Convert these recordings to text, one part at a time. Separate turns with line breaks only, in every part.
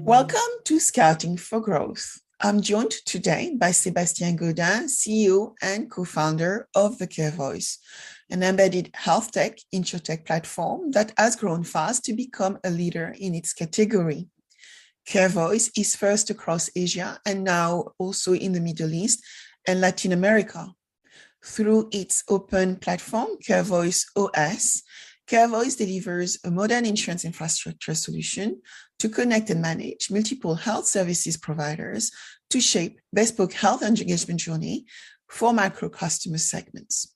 Welcome to Scouting for Growth. I'm joined today by Sebastien Gaudin, CEO and co-founder of the CareVoice, an embedded HealthTech InsurTech platform that has grown fast to become a leader in its category. CareVoice is first across Asia and now also in the Middle East and Latin America. Through its open platform, CareVoiceOS, CareVoice delivers a modern insurance infrastructure solution to connect and manage multiple health services providers to shape bespoke health and engagement journey for micro customer segments.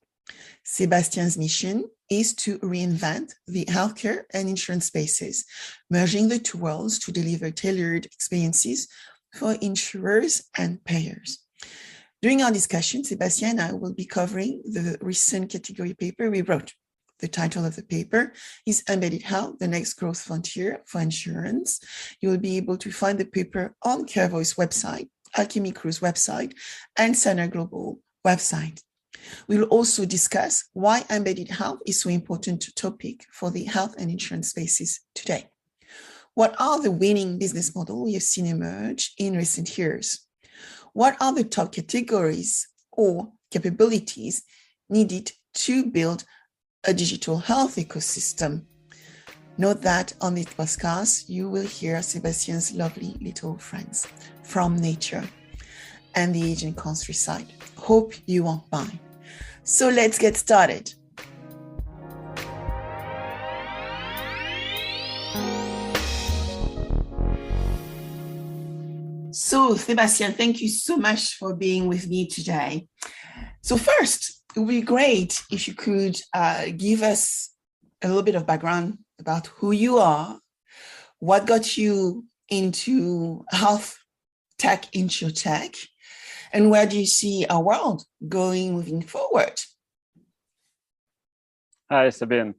Sebastien's mission is to reinvent the healthcare and insurance spaces, merging the two worlds to deliver tailored experiences for insurers and payers. During our discussion, Sebastien and I will be covering the recent category paper we wrote. The title of the paper is Embedded Health, the Next Growth Frontier for Insurance. You will be able to find the paper on CareVoice website, Alchemy Crew's website, and Center Global website. We will also discuss why embedded health is so important topic for the health and insurance spaces today. What are the winning business models we have seen emerge in recent years? What are the top categories or capabilities needed to build a digital health ecosystem? Note that on this podcast, you will hear Sebastien's lovely little friends from nature and the Asian countryside. Hope you won't mind. So let's get started. So Sebastien, thank you so much for being with me today. So first, it would be great if you could give us a little bit of background about who you are, what got you into health tech, InsurTech, and where do you see our world going moving forward?
Hi, Sabine.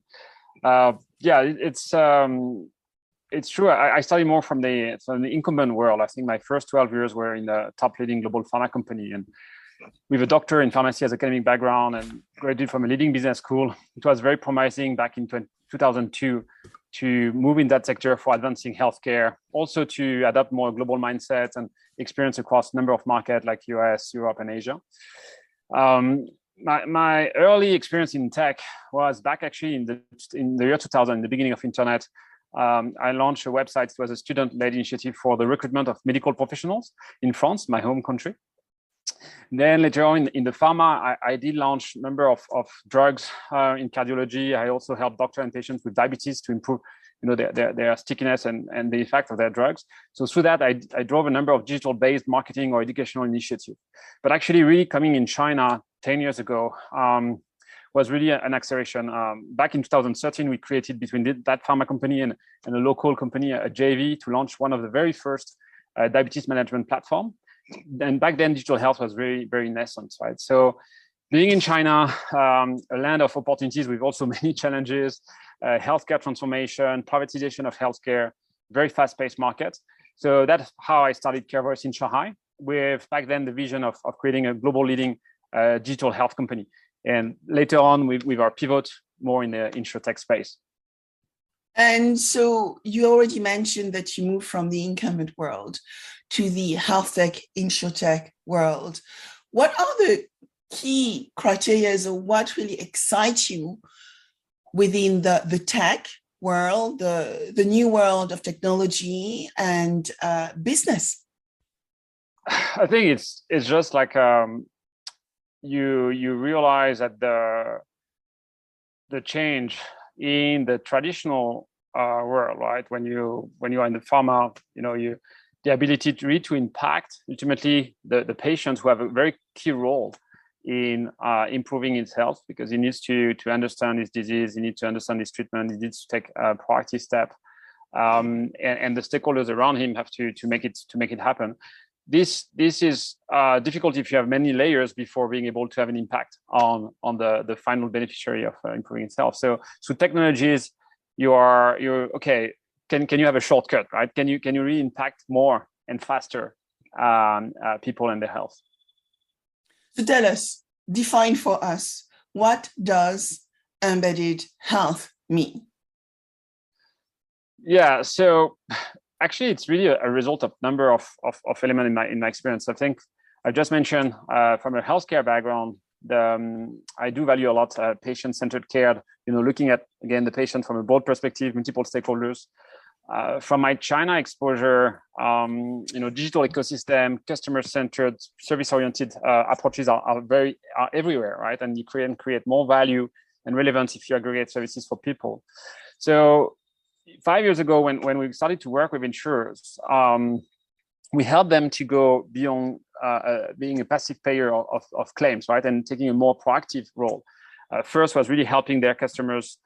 It's true. I studied more from the incumbent world. I think my first 12 years were in the top leading global pharma company, and with a doctor in pharmacy as academic background and graduated from a leading business school. It was very promising back in 2002 to move in that sector for advancing healthcare, also to adopt more global mindset and experience across a number of markets like US, Europe, and Asia. My early experience in tech was back actually in the year 2000, in the beginning of internet. I launched a website. It was a student-led initiative for the recruitment of medical professionals in France, my home country. Then later on in the pharma, I did launch a number of drugs in cardiology. I also helped doctors and patients with diabetes to improve their stickiness and the effect of their drugs. So through that, I drove a number of digital-based marketing or educational initiatives. But actually really coming in China 10 years ago was really an acceleration. Back in 2013, we created between that pharma company and a local company, a JV, to launch one of the very first diabetes management platform. And back then, digital health was very, very nascent, right? So being in China, a land of opportunities with also many challenges, healthcare transformation, privatization of healthcare, very fast-paced market. So that's how I started CareVoice in Shanghai, with back then the vision of creating a global leading digital health company. And later on, with our pivot more in the InsurTech space.
And so you already mentioned that you moved from the incumbent world to the HealthTech InsurTech world. What are the key criteria or what really excites you within the tech world, the new world of technology and business?
I think it's just like you realize that the change in the traditional world, right? When you are in the pharma, the ability to impact ultimately the patients who have a very key role in improving his health, because he needs to understand his disease, he needs to understand his treatment, he needs to take a proactive step, and the stakeholders around him have to make it happen. This is difficult if you have many layers before being able to have an impact on the final beneficiary of improving itself. So through technologies, you're okay. Can you have a shortcut, right? Can you really impact more and faster people and their health?
So tell us, define for us, what does embedded health mean?
Yeah, so actually, it's really a result of number of elements in my experience. I think I just mentioned from a healthcare background, I do value a lot patient-centered care. Looking at again the patient from a broad perspective, multiple stakeholders. From my China exposure, digital ecosystem, customer-centered, service-oriented approaches are everywhere, right? And you create more value and relevance if you aggregate services for people. So 5 years ago, when we started to work with insurers, we helped them to go beyond being a passive payer of claims, right, and taking a more proactive role. First was really helping their customers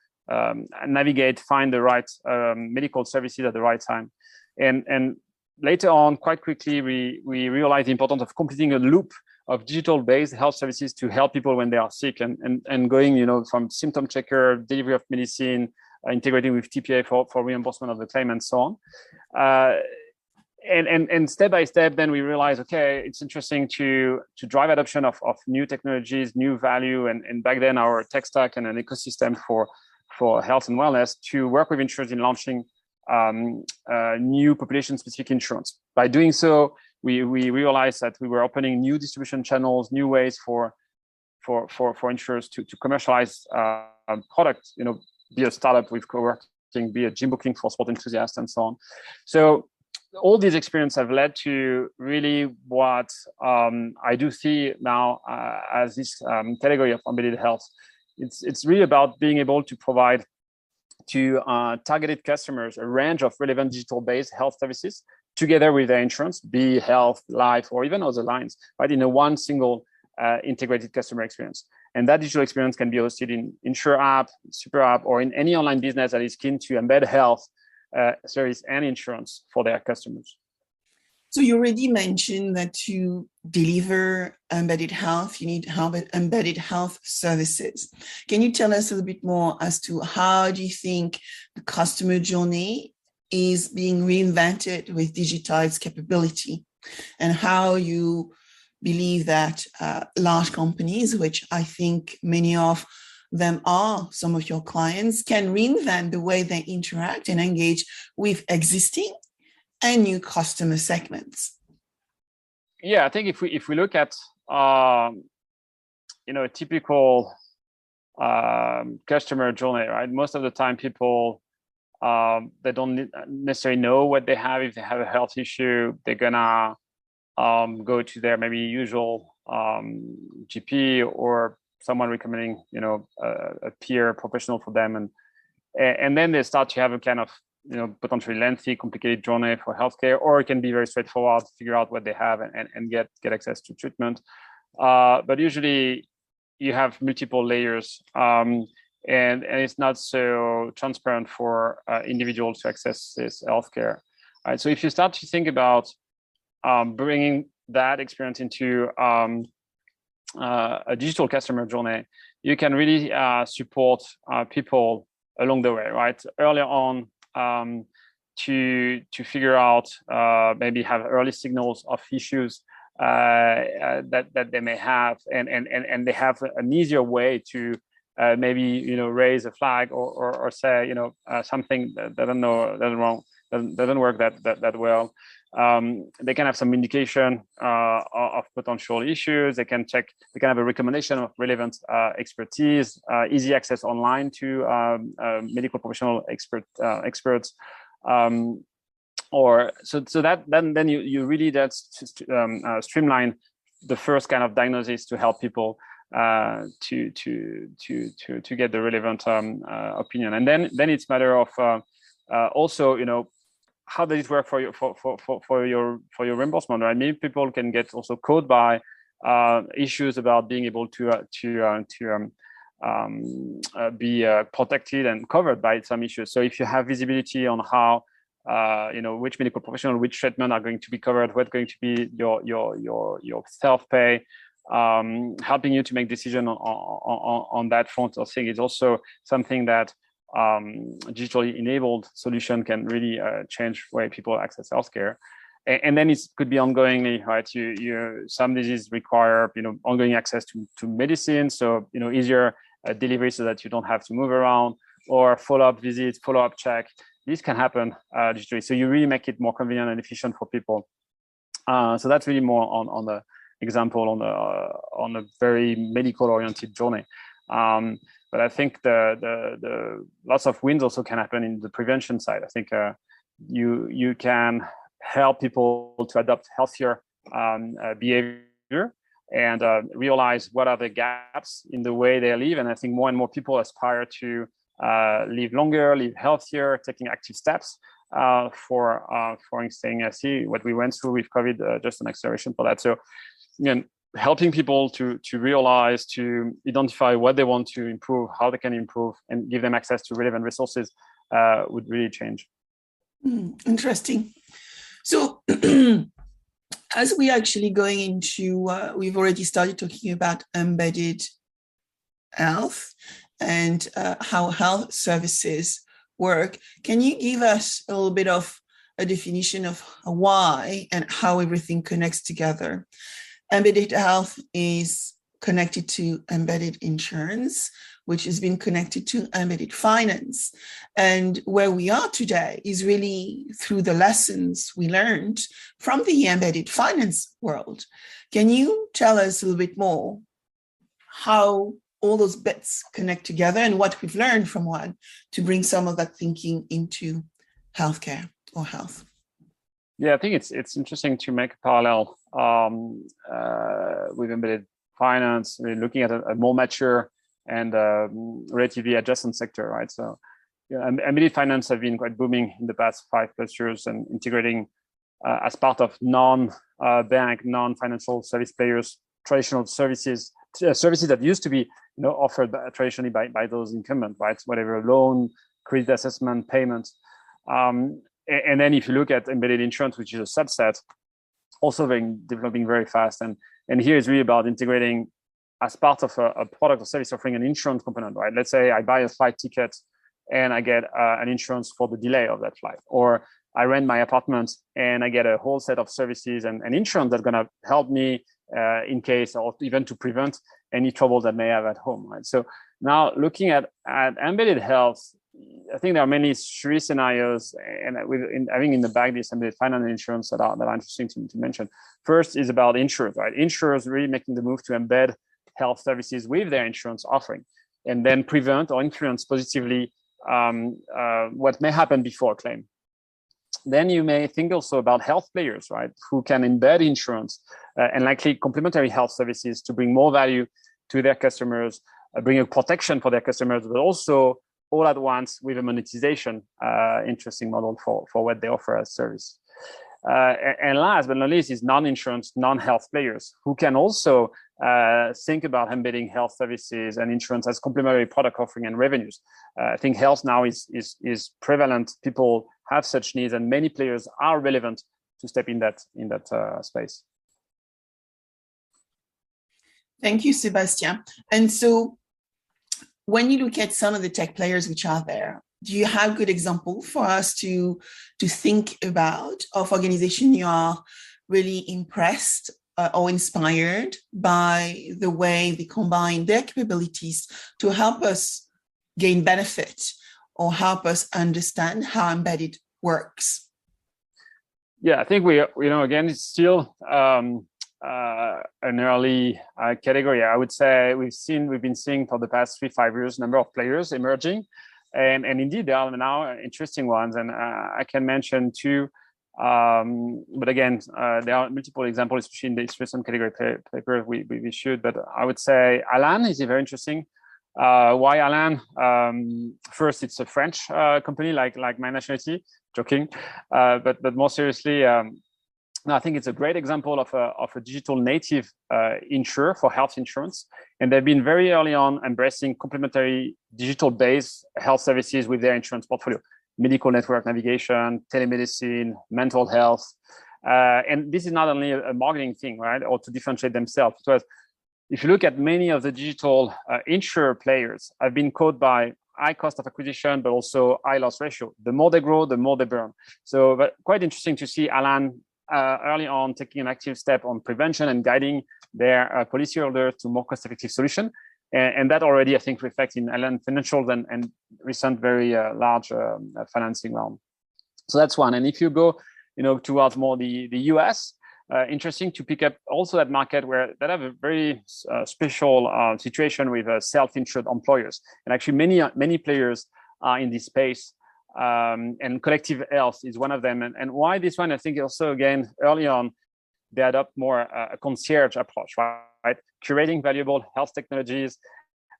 navigate, find the right medical services at the right time, and later on, quite quickly, we realized the importance of completing a loop of digital-based health services to help people when they are sick, and going, from symptom checker, delivery of medicine, integrating with TPA for reimbursement of the claim, and so on. And step by step, then we realize, okay, it's interesting to drive adoption of new technologies, new value, and back then our tech stack and an ecosystem for health and wellness to work with insurers in launching new population-specific insurance. By doing so, we realized that we were opening new distribution channels, new ways for insurers to commercialize products. Be a startup with co-working, be a gym booking for sport enthusiasts, and so on. So all these experiences have led to really what I do see now as this category of embedded health. It's really about being able to provide to targeted customers a range of relevant digital-based health services together with their insurance, be health, life, or even other lines, right, in a one single integrated customer experience. And that digital experience can be hosted in Insure app, Super app, or in any online business that is keen to embed health service and insurance for their customers.
So you already mentioned that to deliver embedded health, you need embedded health services. Can you tell us a little bit more as to how do you think the customer journey is being reinvented with digitized capability, and how you believe that large companies, which I think many of them are some of your clients, can reinvent the way they interact and engage with existing and new customer segments?
Yeah, I think if we look at a typical customer journey, right? Most of the time, people they don't necessarily know what they have. If they have a health issue, they're gonna go to their maybe usual GP or someone recommending a peer professional for them, and then they start to have a kind of potentially lengthy, complicated journey for healthcare, or it can be very straightforward, figure out what they have and get access to treatment. But usually you have multiple layers, and it's not so transparent for individuals to access this healthcare. Right? So if you start to think about bringing that experience into a digital customer journey, you can really support people along the way, right? Earlier on, to figure out, maybe have early signals of issues that they may have, and they have an easier way to maybe raise a flag or say something that doesn't work that well. They can have some indication of potential issues. They can have a recommendation of relevant expertise, easy access online to medical professional experts. Or so that then you really streamline the first kind of diagnosis to help people to get the relevant opinion, and then it's matter of also how does it work for your reimbursement, right? Many people can get also caught by issues about being able to be protected and covered by some issues. So if you have visibility on how which medical professional, which treatment are going to be covered, what's going to be your self-pay, helping you to make decision on that front, I think is also something that digitally enabled solution can really change the way people access healthcare. And then it could be ongoingly, right? Some diseases require ongoing access to medicine, so easier delivery so that you don't have to move around, or follow-up visits, follow-up check. this can happen digitally. So you really make it more convenient and efficient for people. So that's really more on the example on a very medical oriented journey. But I think the lots of wins also can happen in the prevention side. I think you can help people to adopt healthier behavior and realize what are the gaps in the way they live. And I think more and more people aspire to live longer, live healthier, taking active steps for staying healthy. What we went through with COVID, just an acceleration for that. So, again, helping people to realize, to identify what they want to improve, how they can improve, and give them access to relevant resources would really change.
Interesting. So as we are actually going into, we've already started talking about embedded health and how health services work. Can you give us a little bit of a definition of why and how everything connects together? Embedded health is connected to embedded insurance, which has been connected to embedded finance. And where we are today is really through the lessons we learned from the embedded finance world. Can you tell us a little bit more how all those bits connect together and what we've learned from one to bring some of that thinking into healthcare or health?
Yeah, I think it's interesting to make a parallel with embedded finance, looking at a more mature and relatively adjacent sector, right? So, embedded finance have been quite booming in the past 5+ years, and integrating as part of non-bank, non-financial service players, traditional services that used to be offered traditionally by those incumbents, right? Whatever loan, credit assessment, payments. And then if you look at embedded insurance, which is a subset, also developing very fast. And here is really about integrating as part of a product or service offering an insurance component, right? Let's say I buy a flight ticket and I get an insurance for the delay of that flight. Or I rent my apartment and I get a whole set of services and insurance that's going to help me in case, or even to prevent any trouble that may have at home, right? So now looking at embedded health, I think there are many three scenarios, and having in the back this embedded finance and insurance that are interesting to mention. First is about insurance, right? Insurers really making the move to embed health services with their insurance offering, and then prevent or influence positively what may happen before a claim. Then you may think also about health players, right, who can embed insurance and likely complementary health services to bring more value to their customers, bring a protection for their customers, but also all at once with a monetization interesting model for what they offer as service. And last but not least is non-insurance, non-health players who can also think about embedding health services and insurance as complementary product offering and revenues. I think health now is prevalent. People have such needs, and many players are relevant to step in that space.
Thank you, Sebastien. And so, when you look at some of the tech players which are there, do you have good example for us to think about of organization you are really impressed or inspired by the way they combine their capabilities to help us gain benefit or help us understand how embedded works?
Yeah, I think again, it's still an early category. I would say we've been seeing for the past 3-5 years number of players emerging, and indeed there are now interesting ones, and I can mention two. But again, there are multiple examples, especially in the recent category paper we issued. But I would say Alan is very interesting. Why Alan? First, it's a French company, like my nationality. Joking, but more seriously. I think it's a great example of a digital native insurer for health insurance. And they've been very early on embracing complementary digital-based health services with their insurance portfolio, medical network navigation, telemedicine, mental health. And this is not only a marketing thing, right, or to differentiate themselves. Because if you look at many of the digital insurer players, have been caught by high cost of acquisition, but also high loss ratio. The more they grow, the more they burn. So but quite interesting to see Alan early on taking an active step on prevention and guiding their policyholders to more cost-effective solution. And that already, I think, reflects in financials and recent very large financing round. So that's one. And if you go, towards more the US, interesting to pick up also that market where that have a very special situation with self-insured employers. And actually many players are in this space. And collective health is one of them. And why this one? I think also, again, early on, they adopt more a concierge approach, right? Curating valuable health technologies,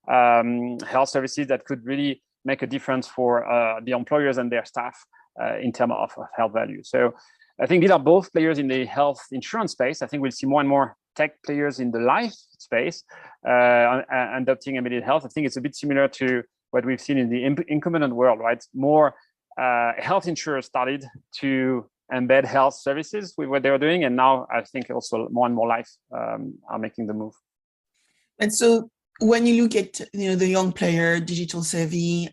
health services that could really make a difference for the employers and their staff in terms of health value. So I think these are both players in the health insurance space. I think we'll see more and more tech players in the life space adopting embedded health. I think it's a bit similar to what we've seen in the incumbent world, right? More health insurers started to embed health services with what they were doing. And now I think also more and more life are making the move.
And so when you look at the young player, digital savvy,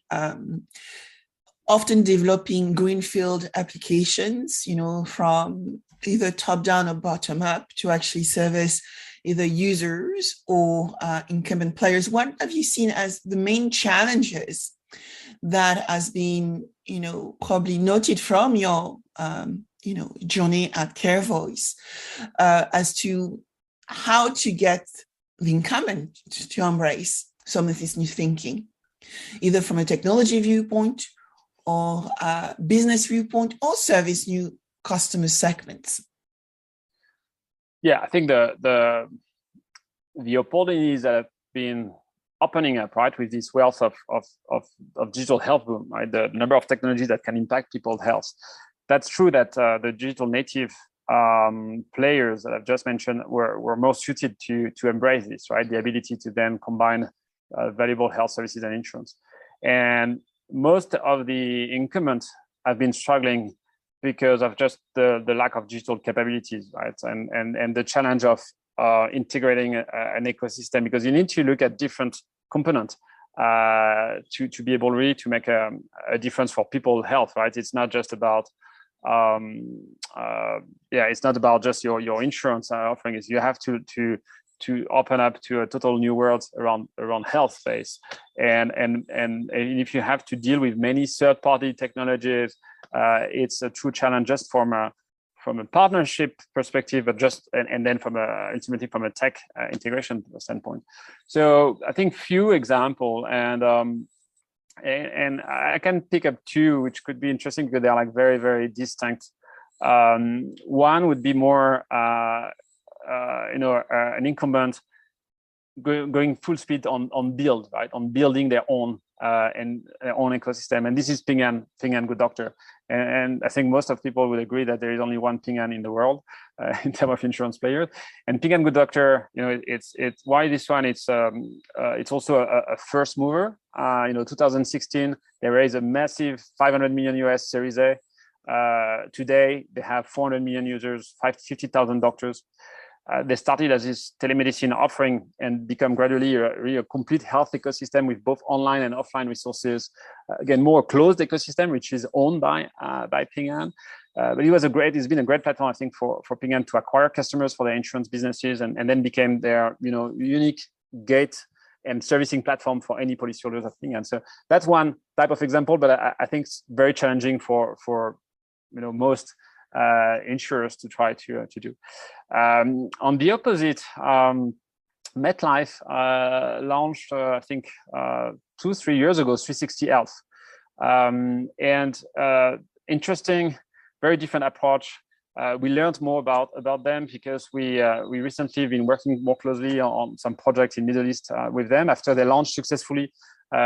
often developing greenfield applications, from either top down or bottom up to actually service either users or incumbent players, what have you seen as the main challenges that has been, probably noted from your, journey at CareVoice as to how to get the incumbent to embrace some of this new thinking, either from a technology viewpoint or a business viewpoint, or service new customer segments?
Yeah, I think the opportunities that have been opening up, right, with this wealth of digital health boom, right, the number of technologies that can impact people's health. That's true that the digital native players that I've just mentioned were most suited to embrace this, right, the ability to then combine valuable health services and insurance. And most of the incumbents have been struggling because of just the lack of digital capabilities, right, and the challenge of integrating an ecosystem, because you need to look at different components to be able really to make a difference for people's health, right? It's not just about it's not about just your insurance offering. Is you have to open up to a total new world around health space, and if you have to deal with many third-party technologies, it's a true challenge just from a partnership perspective, but and then ultimately from a tech integration standpoint. So I think few example, and I can pick up two which could be interesting because they are like very, very distinct. One would be more an incumbent going full speed on build, right, on building their own and their own ecosystem, and this is Ping An Good Doctor, and I think most of people would agree that there is only one Ping An in the world in terms of insurance players. And Ping An Good Doctor, it's why this one. It's also a first mover. 2016 they raised a massive $500 million US Series A. Today they have 400 million users, 50,000 doctors. They started as this telemedicine offering and become gradually really a complete health ecosystem with both online and offline resources. Again, more closed ecosystem, which is owned by Ping An. But it's been a great platform, I think, for Ping An to acquire customers for their insurance businesses, and then became their unique gate and servicing platform for any policyholders of Ping An. So that's one type of example, but I think it's very challenging for most insurers to try to do. On the opposite, MetLife launched, I think, 2-3 years ago, 360 Health, and interesting, very different approach. We learned more about them because we recently been working more closely on some projects in Middle East with them after they launched successfully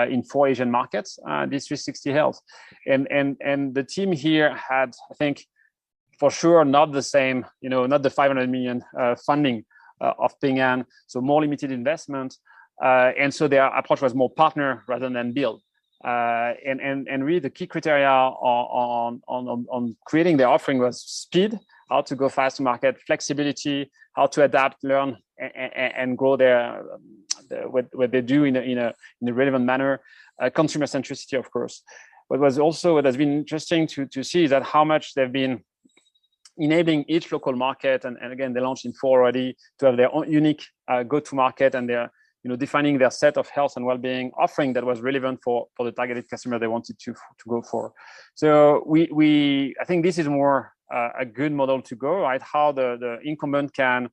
in 4 Asian markets, this 360 Health, and the team here had, I think, for sure not the same, not the 500 million funding of Ping An, so more limited investment, and so their approach was more partner rather than build. And really the key criteria on creating their offering was speed, how to go fast to market, flexibility, how to adapt, learn, and grow what they do in a relevant manner, consumer centricity, of course. What has been interesting to see is that how much they've been enabling each local market, and again they launched in 4 already, to have their own unique go-to market and their defining their set of health and well-being offering that was relevant for the targeted customer they wanted to go for. So I think this is more a good model to go, right? How the incumbent can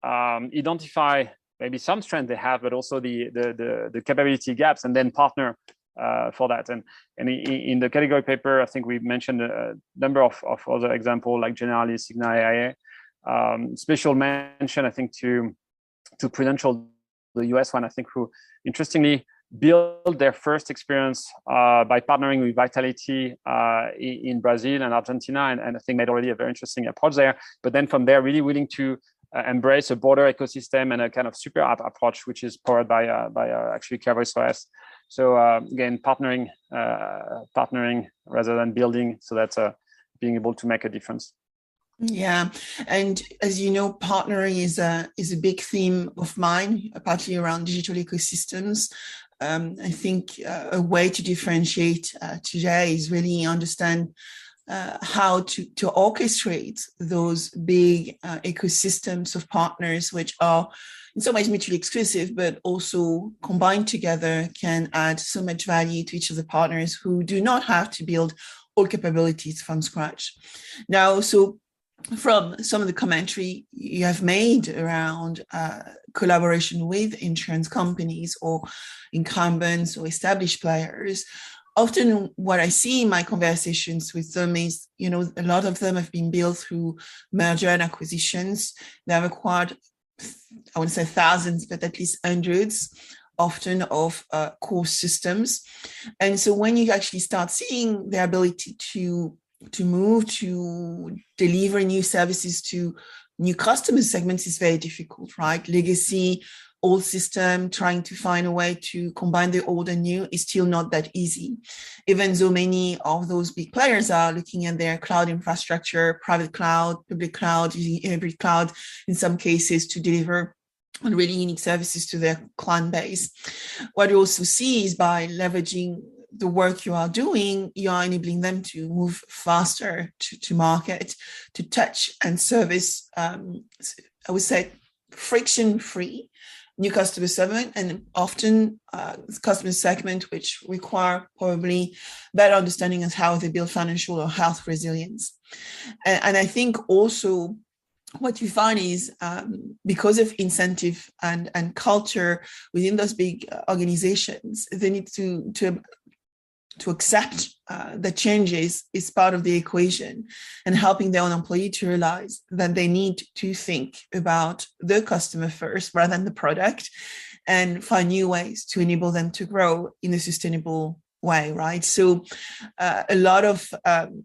identify maybe some strength they have, but also the capability gaps, and then partner for that. And in the category paper, I think we mentioned a number of other examples like Generali, Cigna, AIA. Special mention, I think, to Prudential, the US one, I think, who interestingly built their first experience by partnering with Vitality in Brazil and Argentina, and I think made already a very interesting approach there. But then from there, really willing to embrace a broader ecosystem and a kind of super app approach, which is powered by actually CareVoiceOS. So again, partnering rather than building. So that's being able to make a difference.
Yeah, and as you know, partnering is a big theme of mine, partly around digital ecosystems. I think a way to differentiate today is really understand how to orchestrate those big ecosystems of partners, which are in some ways mutually exclusive, but also combined together can add so much value to each of the partners who do not have to build all capabilities from scratch. Now, so from some of the commentary you have made around collaboration with insurance companies or incumbents or established players, often what I see in my conversations with them is, a lot of them have been built through merger and acquisitions. They have acquired, I wouldn't say thousands, but at least hundreds, often of core systems. And so when you actually start seeing the ability to move to deliver new services to new customer segments is very difficult, right? Legacy, old system, trying to find a way to combine the old and new is still not that easy. Even though many of those big players are looking at their cloud infrastructure, private cloud, public cloud, using hybrid cloud in some cases to deliver on really unique services to their client base. What you also see is by leveraging the work you are doing, you are enabling them to move faster to market, to touch and service, I would say, friction-free new customer segment, and often customer segment which require probably better understanding of how they build financial or health resilience. And I think also what you find is because of incentive and culture within those big organizations, they need to accept that changes is part of the equation, and helping their own employee to realize that they need to think about the customer first rather than the product, and find new ways to enable them to grow in a sustainable way, right? So a lot of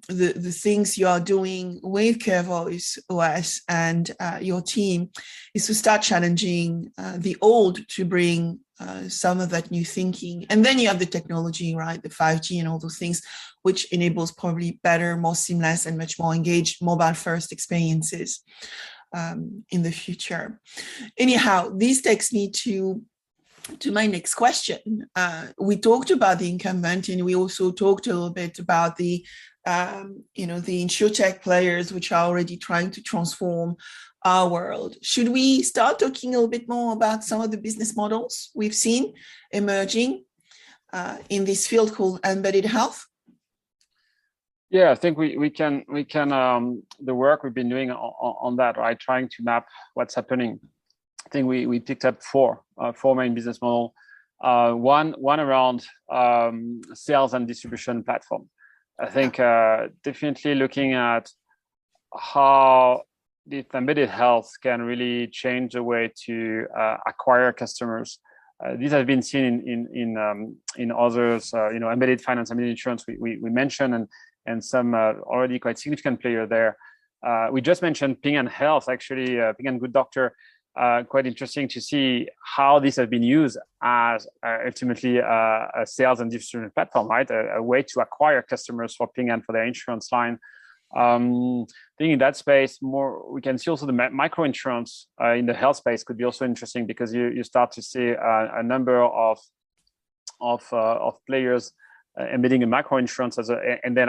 the things you are doing with CareVoiceOS and your team is to start challenging the old to bring some of that new thinking. And then you have the technology, right? The 5G and all those things, which enables probably better, more seamless and much more engaged mobile first experiences in the future. Anyhow, this takes me to my next question. We talked about the incumbent, and we also talked a little bit about the InsurTech players, which are already trying to transform our world. Should we start talking a little bit more about some of the business models we've seen emerging in this field called embedded health?
Yeah, I think we can the work we've been doing on that, right? Trying to map what's happening. I think we picked up four main business model. One around sales and distribution platform. I think definitely looking at how the embedded health can really change the way to acquire customers. These have been seen in others. Embedded finance, embedded insurance. We mentioned and some already quite significant player there. We just mentioned Ping and Health, actually, Ping and Good Doctor. Quite interesting to see how this has been used as ultimately a sales and distribution platform, right? A way to acquire customers for Ping and for their insurance line. I think in that space, we can see also the micro insurance in the health space could be also interesting, because you start to see a number of players embedding a micro insurance and then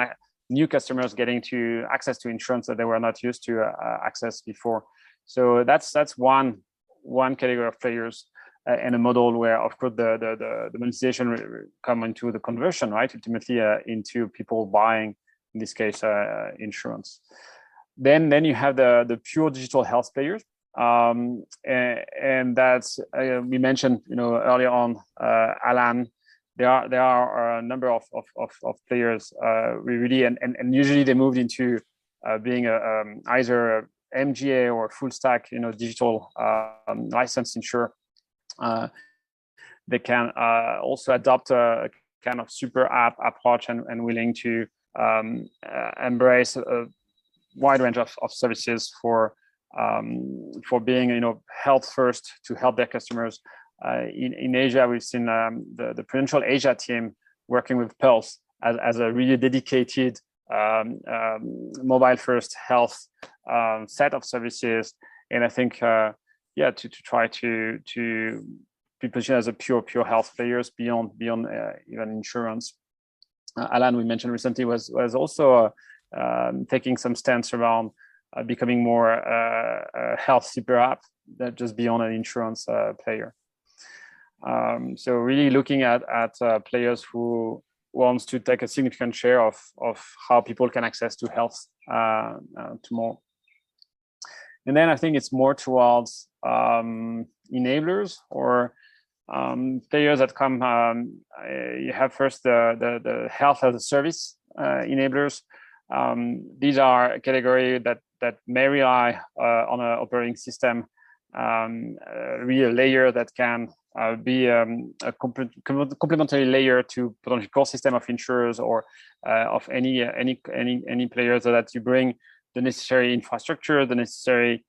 new customers getting to access to insurance that they were not used to access before. So that's one category of players. and a model where, of course, the monetization come into the conversion, right? Ultimately, into people buying, in this case, insurance. Then you have the pure digital health players, and that's we mentioned, earlier on, Alan. There are a number of players. We really and usually they moved into being either MGA or full stack, digital licensed insurer. They can also adopt a kind of super app approach and willing to embrace a wide range of services for being, health first to help their customers. In Asia, we've seen the Prudential Asia team working with Pulse as a really dedicated mobile first health set of services, and I think to try to be positioned as a pure health players beyond even insurance. Alan, we mentioned recently, was also taking some stance around becoming more a health super app that just beyond an insurance player. So really looking at players who wants to take a significant share of how people can access to health tomorrow. And then I think it's more towards enablers or players that come. You have first the health as a service enablers. These are a category that may rely on an operating system, really a layer that can be a complementary layer to potential core system of insurers or of any players, so that you bring the necessary infrastructure, the necessary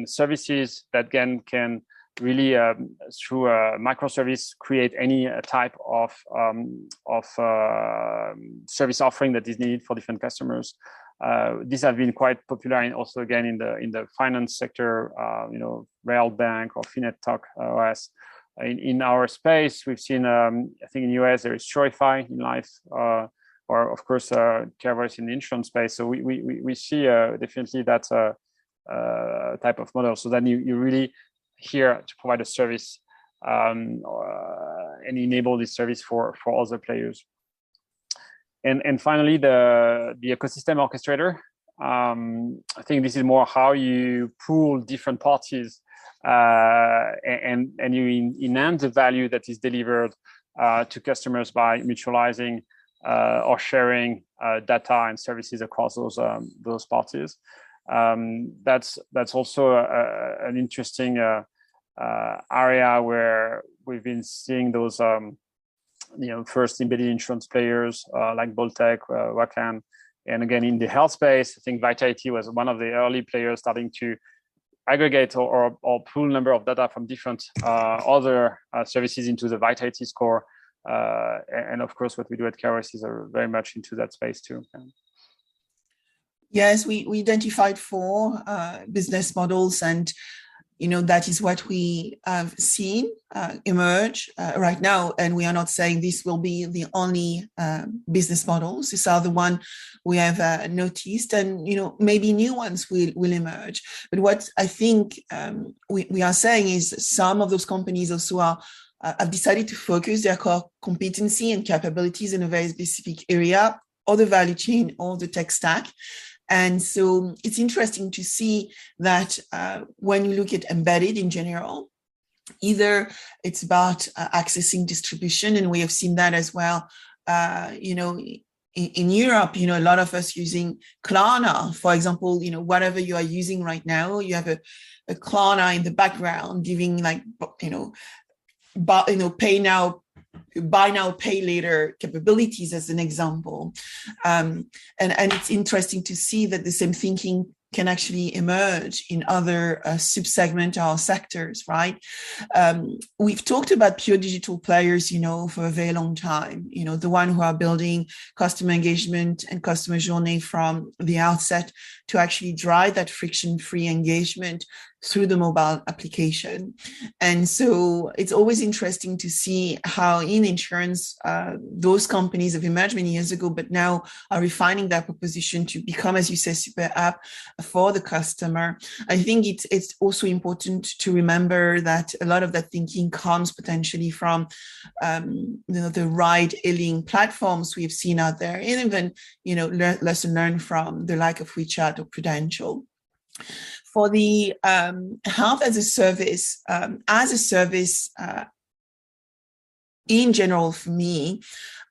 services that can really through a microservice create any type of service offering that is needed for different customers. These have been quite popular, and also again in the finance sector, Railbank or FinTech OS. In our space, we've seen, I think in the US there is Surify in life, or of course CareVoice in the insurance space. So we see definitely that's a type of model. So then you really here to provide a service and enable this service for other players. And finally, the ecosystem orchestrator. I think this is more how you pool different parties and you enhance the value that is delivered to customers by mutualizing or sharing data and services across those parties. That's also an interesting area where we've been seeing those first embedded insurance players like Boltec, Wakan, and again in the health space, I think Vitality was one of the early players starting to aggregate or pool number of data from different other services into the Vitality score, and of course what we do at CareVoice is very much into that space too.
Yes, we identified 4 business models, and that is what we have seen emerge right now. And we are not saying this will be the only business models. These are the one we have noticed, and maybe new ones will emerge. But what I think we are saying is some of those companies also have decided to focus their core competency and capabilities in a very specific area, or the value chain, or the tech stack. And so it's interesting to see that when you look at embedded in general, either it's about accessing distribution, and we have seen that as well, in Europe, a lot of us using Klarna, for example, whatever you are using right now, you have a Klarna in the background giving buy now, pay later capabilities as an example. And it's interesting to see that the same thinking can actually emerge in other subsegment or sectors, right? We've talked about pure digital players, for a very long time, the one who are building customer engagement and customer journey from the outset to actually drive that friction-free engagement through the mobile application. And so it's always interesting to see how in insurance, those companies have emerged many years ago, but now are refining their proposition to become, as you say, super app for the customer. I think it's also important to remember that a lot of that thinking comes potentially from the ride-hailing platforms we've seen out there, and even lesson learned from the like of WeChat or Prudential. For the health as a service, in general, for me,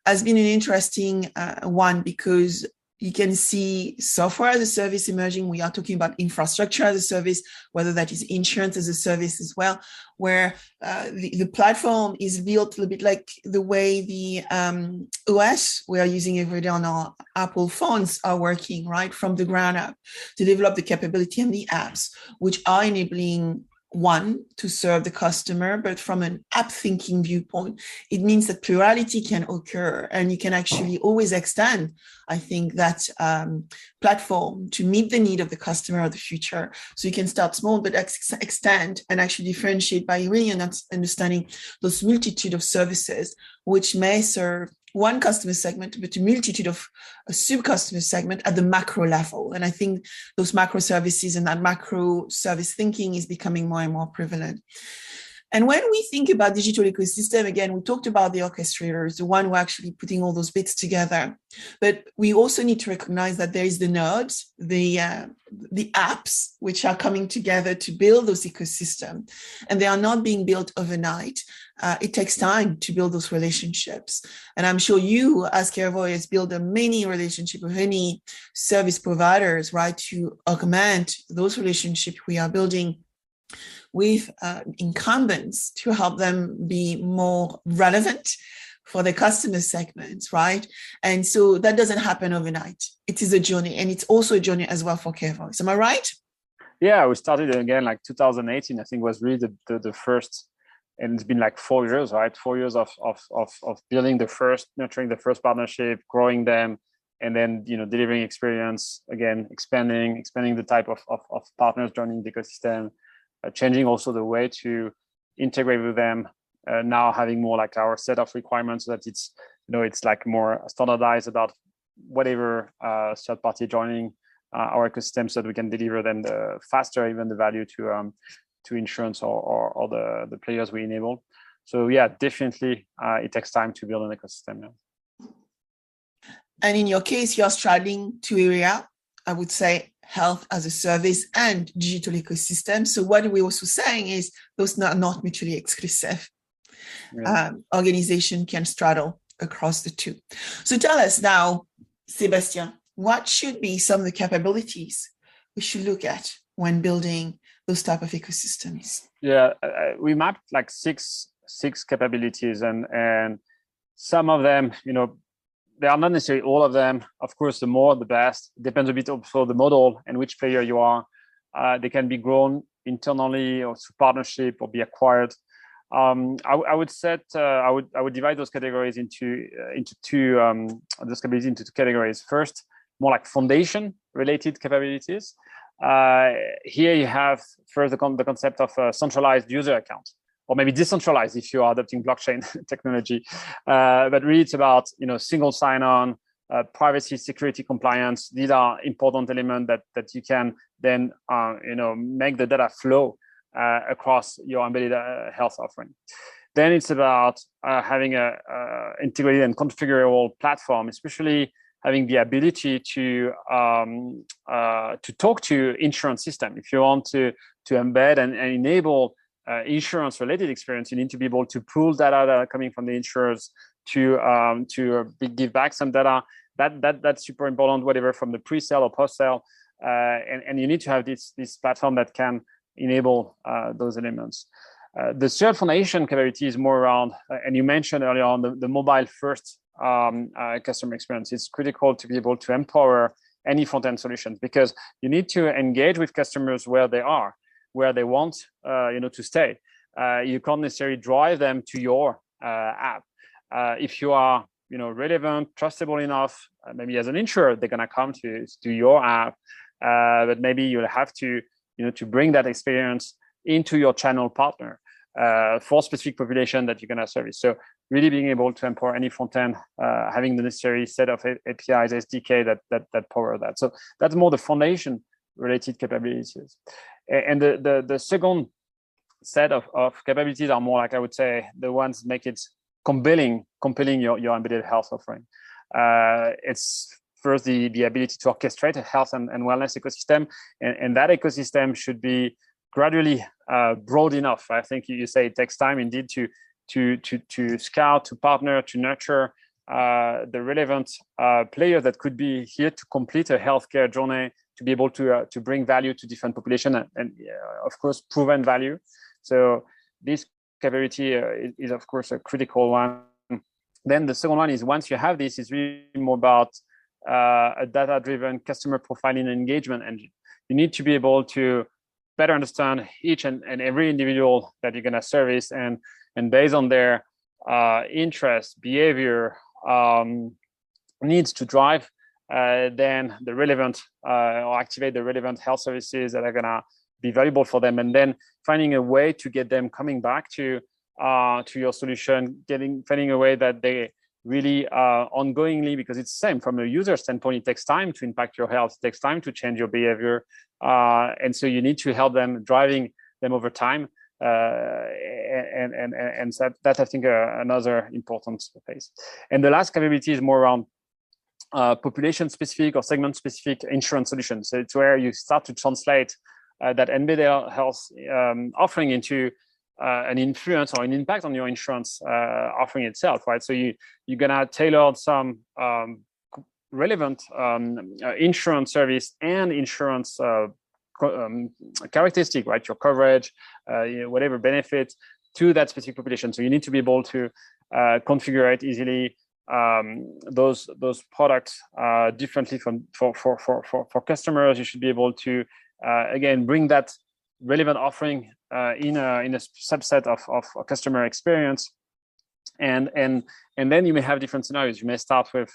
has been an interesting one, because you can see software as a service emerging. We are talking about infrastructure as a service, whether that is insurance as a service as well, where the platform is built a little bit like the way the OS we are using every day on our Apple phones are working, right, from the ground up, to develop the capability and the apps, which are enabling one, to serve the customer, but from an app thinking viewpoint, it means that plurality can occur, and you can actually always extend, I think, that platform to meet the need of the customer of the future. So you can start small, but extend and actually differentiate by really understanding those multitude of services, which may serve one customer segment, but a multitude of sub-customer segment at the macro level. And I think those macro services and that macro service thinking is becoming more and more prevalent. And when we think about digital ecosystem, again, we talked about the orchestrators, the one who are actually putting all those bits together. But we also need to recognize that there is the nodes, the apps, which are coming together to build those ecosystems. And they are not being built overnight. It takes time to build those relationships. And I'm sure you, as CareVoice, build a many relationship with any service providers, right, to augment those relationships we are building with incumbents to help them be more relevant for the customer segments, right? And so that doesn't happen overnight. It is a journey, and it's also a journey as well for CareVoice. Am I right?
Yeah, we started again like 2018. I think was really the first, and it's been like 4 years, right? 4 years of building the first, nurturing the first partnership, growing them, and then delivering experience, again expanding the type of partners joining the ecosystem. Changing also the way to integrate with them, now having more like our set of requirements so that it's it's like more standardized about whatever third party joining our ecosystem, so that we can deliver them faster even the value to insurance or the players we enable. So yeah, definitely it takes time to build an ecosystem now.
And in your case, you're straddling two areas, I would say, health as a service and digital ecosystem. So what we're also saying is those are not mutually exclusive. Yeah. Organization can straddle across the two. So tell us now, Sebastien, what should be some of the capabilities we should look at when building those type of ecosystems?
Yeah, we mapped like six capabilities, and some of them, they are not necessarily all of them. Of course, the more, the best. It depends a bit also the model and which player you are. They can be grown internally or through partnership or be acquired. I would divide those categories into two categories. First, more like foundation related capabilities. Here you have first the concept of a centralized user account, or maybe decentralized if you are adopting blockchain technology. But really it's about, single sign-on, privacy, security, compliance. These are important elements that you can then, make the data flow across your embedded health offering. Then it's about having a integrated and configurable platform, especially having the ability to talk to insurance system. If you want to embed and enable insurance related experience, you need to be able to pull data that are coming from the insurers to give back some data. That's super important, whatever from the pre-sale or post-sale, and you need to have this platform that can enable those elements. The third foundation capability is more around, and you mentioned earlier on, the mobile first customer experience. It's critical to be able to empower any front-end solutions, because you need to engage with customers where they are, where they want to stay. You can't necessarily drive them to your app. If you are relevant, trustable enough, maybe as an insurer, they're gonna come to your app, but maybe you'll have to to bring that experience into your channel partner for specific population that you're going to service. So really being able to empower any front end, having the necessary set of APIs, SDK that power that. So that's more the foundation related capabilities. And the second set of capabilities are more like, I would say, the ones make it compelling your embedded health offering. It's first the ability to orchestrate a health and wellness ecosystem, and that ecosystem should be gradually broad enough. I think you say it takes time indeed to scout, to partner, to nurture the relevant players that could be here to complete a healthcare journey, to be able to bring value to different population and of course proven value. So this capability is of course a critical one. Then the second one is, once you have this, it's really more about a data-driven customer profiling and engagement engine. You need to be able to better understand each and every individual that you're going to service, and based on their interest, behavior, needs to drive then the relevant or activate the relevant health services that are going to be valuable for them, and then finding a way to get them coming back to your solution, finding a way that they really ongoingly, because it's the same from a user standpoint, it takes time to impact your health, it takes time to change your behavior, and so you need to help them, driving them over time, and so that's I think another important phase. And the last capability is more around population specific or segment specific insurance solutions. So it's where you start to translate that embedded health offering into an influence or an impact on your insurance offering itself, right? So you're gonna tailor some relevant insurance service and insurance characteristic, right? Your coverage, whatever benefit to that specific population. So you need to be able to configure it easily. Those products differently for customers. You should be able to again bring that relevant offering in a subset of customer experience, and then you may have different scenarios. You may start with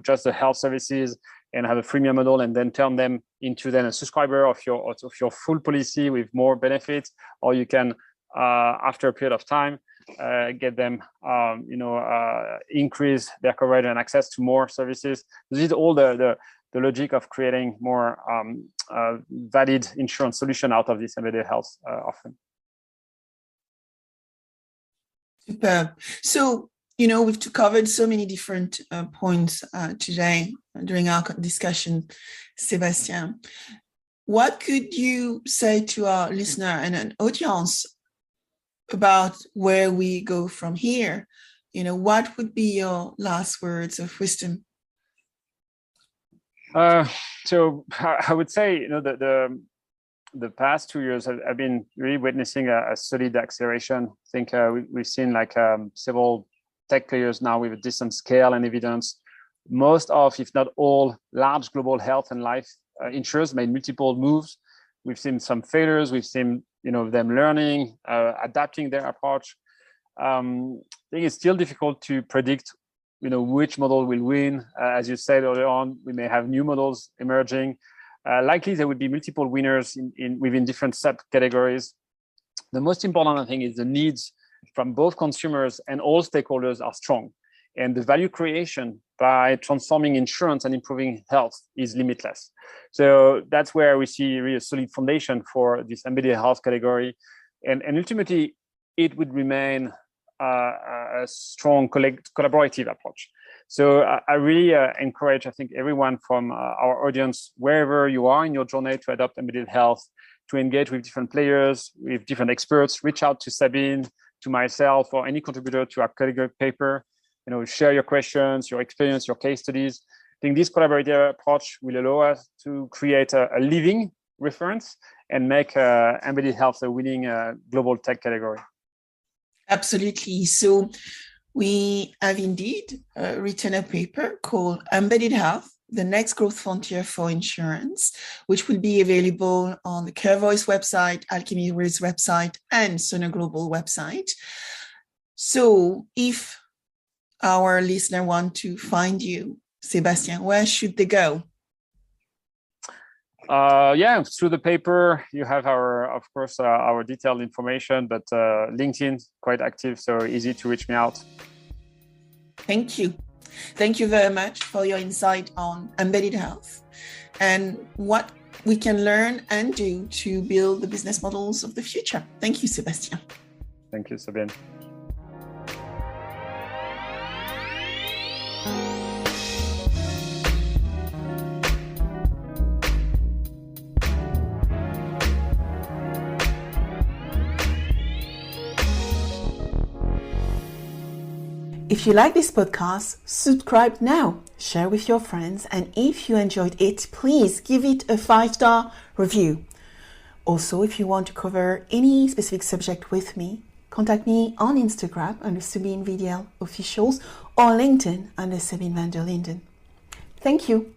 just the health services and have a freemium model, and then turn them into then a subscriber of your full policy with more benefits, or you can after a period of time get them increase their coverage and access to more services. This is all the logic of creating more valid insurance solution out of this embedded health offering.
Superb. So, we've covered so many different points today during our discussion, Sebastien. What could you say to our listener and an audience about where we go from here? What would be your last words of wisdom?
So I would say, the past 2 years I've been really witnessing a solid acceleration. I think we've seen several tech players now with a decent scale and evidence. Most of, if not all, large global health and life insurers made multiple moves. We've seen some failures. We've seen them learning, adapting their approach. I think it's still difficult to predict which model will win. As you said earlier on, we may have new models emerging. Likely there would be multiple winners within different subcategories. The most important, I think, is the needs from both consumers and all stakeholders are strong. And the value creation by transforming insurance and improving health is limitless. So that's where we see really a solid foundation for this embedded health category. And ultimately, it would remain a strong collaborative approach. So I really encourage, I think, everyone from our audience, wherever you are in your journey to adopt embedded health, to engage with different players, with different experts. Reach out to Sabine, to myself, or any contributor to our category paper. Share your questions, your experience, your case studies. I think this collaborative approach will allow us to create a living reference and make embedded health a winning global tech category.
Absolutely. So we have indeed written a paper called Embedded Health, the Next Growth Frontier for Insurance, which will be available on the CareVoice website, Alchemy's website, and Sono Global website. So if our listener want to find you, Sebastien, where should they go?
Yeah, through the paper, you have of course, our detailed information, but LinkedIn, quite active, so easy to reach me out.
Thank you. Thank you very much for your insight on embedded health and what we can learn and do to build the business models of the future. Thank you, Sebastien.
Thank you, Sabine.
If you like this podcast, subscribe now, share with your friends, and if you enjoyed it, please give it a 5-star review. Also, if you want to cover any specific subject with me, contact me on Instagram under Sabine VdL Officials or LinkedIn under Sabine VdL. Thank you.